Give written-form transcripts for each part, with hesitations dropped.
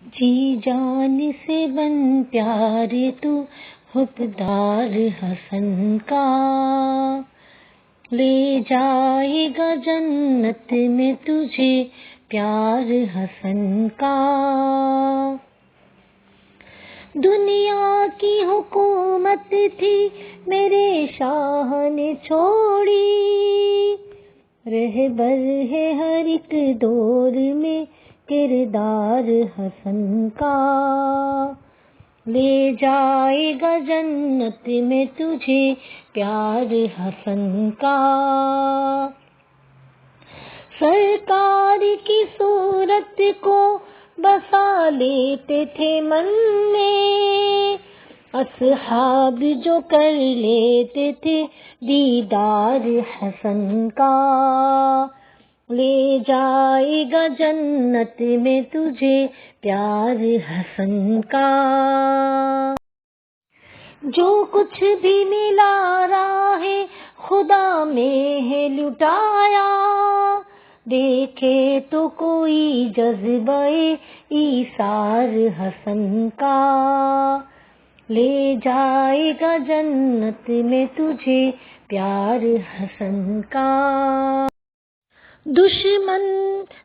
جی جان سے بن پیارے تو حقدار حسن کا، لے جائے گا جنت میں تجھے پیار حسن کا۔ دنیا کی حکومت تھی میرے شاہ نے چھوڑی، رہبر ہے ہر ایک دور میں کردار حسن کا، لے جائے گا جنت میں تجھے پیار حسن کا۔ سرکار کی صورت کو بسا لیتے تھے من میں، اصحاب جو کر لیتے تھے دیدار حسن کا، لے جائے گا جنت میں تجھے پیار حسن کا۔ جو کچھ بھی ملا راہ خدا میں ہے لٹایا، دیکھے تو کوئی جذبہ ایثار حسن کا، لے جائے گا جنت میں تجھے پیار حسن کا۔ دشمن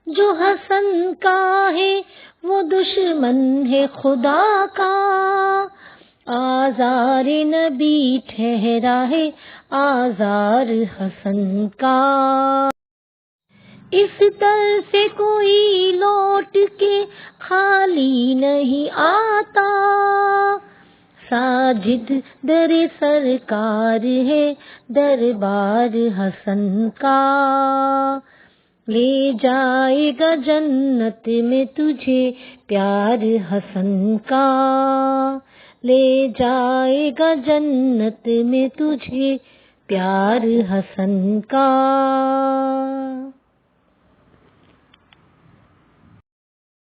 جو حسن کا ہے وہ دشمن ہے خدا کا، آزار نبی ٹھہرا ہے آزار حسن کا۔ اس در سے کوئی لوٹ کے خالی نہیں آتا، ساجد در سرکار ہے دربار حسن کا، لے جائے گا جنت میں تجھے پیار حسن کا، لے جائے گا جنت میں تجھے پیار حسن کا۔